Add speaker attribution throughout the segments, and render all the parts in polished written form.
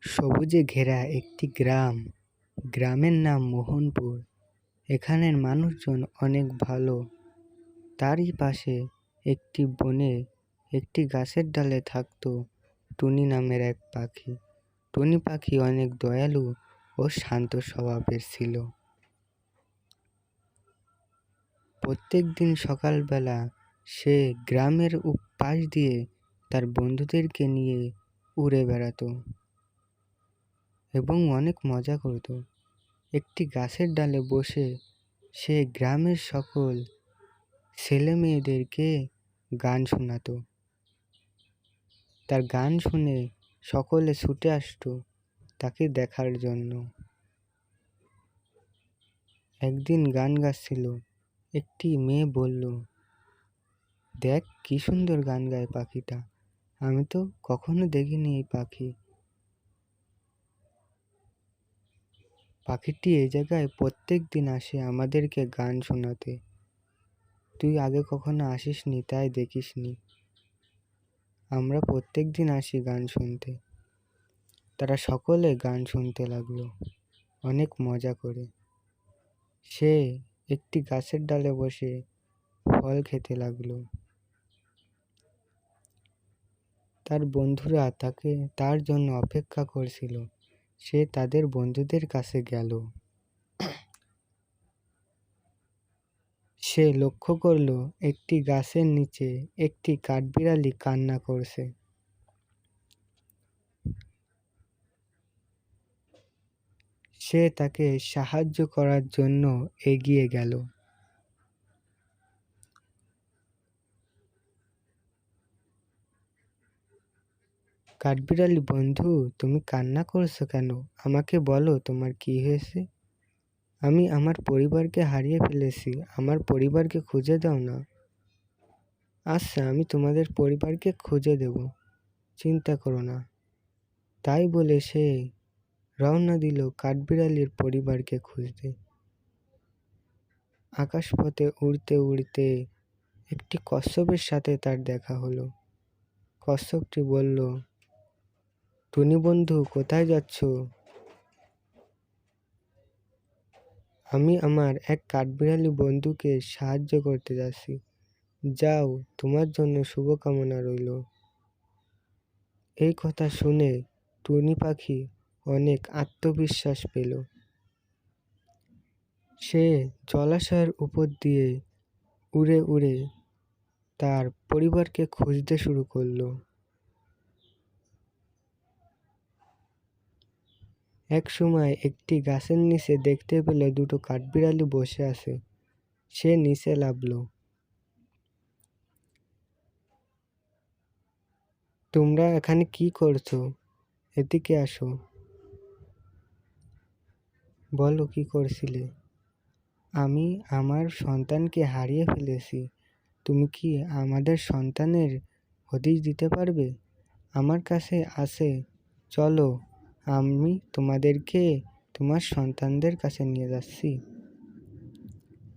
Speaker 1: সবুজে ঘেরা একটি গ্রাম। গ্রামের নাম মোহনপুর। এখানের মানুষজন অনেক ভালো। তারই পাশে একটি বনে একটি গাছের ডালে থাকতো টুনি নামের এক পাখি। টুনি পাখি অনেক দয়ালু ও শান্ত স্বভাবের ছিল। প্রত্যেক দিন সকালবেলা সে গ্রামের পাশ দিয়ে তার বন্ধুদেরকে নিয়ে উড়ে বেড়াতো এবং অনেক মজা করত। একটি গাছের ডালে বসে সে গ্রামের সকল ছেলে মেয়েদেরকে গান শোনাতো। তার গান শুনে সকলে ছুটে আসতো তাকে দেখার জন্য। একদিন গান গাচ্ছিল, একটি মেয়ে বলল, দেখ কি সুন্দর গান গায় পাখিটা, আমি তো কখনো দেখিনি এই পাখি। পাখিটি এই জায়গায় প্রত্যেক দিন আসে আমাদেরকে গান শোনাতে। তুই আগে কখনো আসিসনি তাই দেখিসনি। আমরা প্রত্যেক দিন আসি গান শুনতে। তারা সকলে গান শুনতে লাগলো অনেক মজা করে। সে একটি গাছের ডালে বসে ফল খেতে লাগলো। তার বন্ধুরা তার জন্য অপেক্ষা করছিল। সে তাদের বন্ধুদের কাছে গেল। সে লক্ষ্য করল একটি গাছের নিচে একটি কাঠবিড়ালি কান্না করছে। সে তাকে সাহায্য করার জন্য এগিয়ে গেল। কাঠবিড়ালি, বন্ধু তুমি কান্না করছো কেন? আমাকে বলো তোমার কি হয়েছে। আমি আমার পরিবারকে হারিয়ে ফেলেছি, আমার পরিবারকে খুঁজে দাও না। আচ্ছা, আমি তোমাদের পরিবারকে খুঁজে দেব, চিন্তা করো না। তাই বলে সে রওনা দিল কাঠবিড়ালির পরিবারকে খুঁজতে। আকাশপথে উড়তে উড়তে একটি কচ্ছপের সাথে তার দেখা হলো। কচ্ছপটি বলল, টুনি বন্ধু কোথায় যাচ্ছ? আমি আমার এক কাঠবিড়ালি বন্ধুকে সাহায্য করতে যাচ্ছি। যাও, তোমার জন্য শুভকামনা রইল। এই কথা শুনে টুনি পাখি অনেক আত্মবিশ্বাস পেল। সে জলাশয়ের উপর দিয়ে উড়ে উড়ে তার পরিবারকে খুঁজতে শুরু করলো। এক সময় একটি গাছের নিচে দেখতে পেল দুটো কাঠবিড়ালি বসে আছে। সে নিচে নামলো। তোমরা এখানে কি করছো? এদিকে আসো। বলো কি করছিলে? আমি আমার সন্তানকে হারিয়ে ফেলেছি। তুমি কি আমাদের সন্তানের হদিশ দিতে পারবে? আমার কাছে আছে, চলো আমি তোমাদেরকে তোমার সন্তানদের কাছে নিয়ে যাচ্ছি।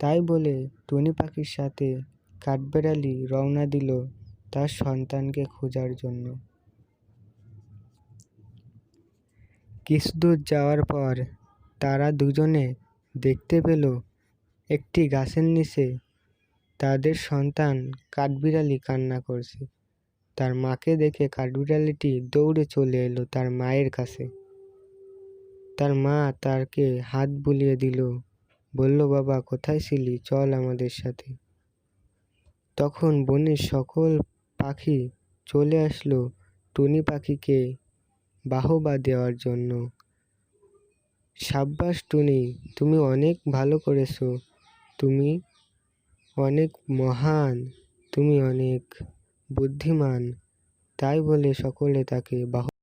Speaker 1: তাই বলে টুনি পাখির সাথে কাঠবিড়ালি রওনা দিল তার সন্তানকে খোঁজার জন্য। কিছু দূর যাওয়ার পর তারা দুজনে দেখতে পেল একটি গাছের নিচে তাদের সন্তান কাঠবিড়ালি কান্না করছে। তার মাকে দেখে কাঠবিড়ালিটি দৌড়ে চলে এলো তার মায়ের কাছে। তার মা তাকে হাত বুলিয়ে দিল, বলল, বাবা কোথায় ছিলি, চল আমাদের সাথে। তখন বনের সকল পাখি চলে আসলো টুনি পাখিকে বাহবা দেওয়ার জন্য। সাব্বাস টুনি, তুমি অনেক ভালো করেছো, তুমি অনেক মহান, তুমি অনেক বুদ্ধিমান। তাই বলে সকলে তাকে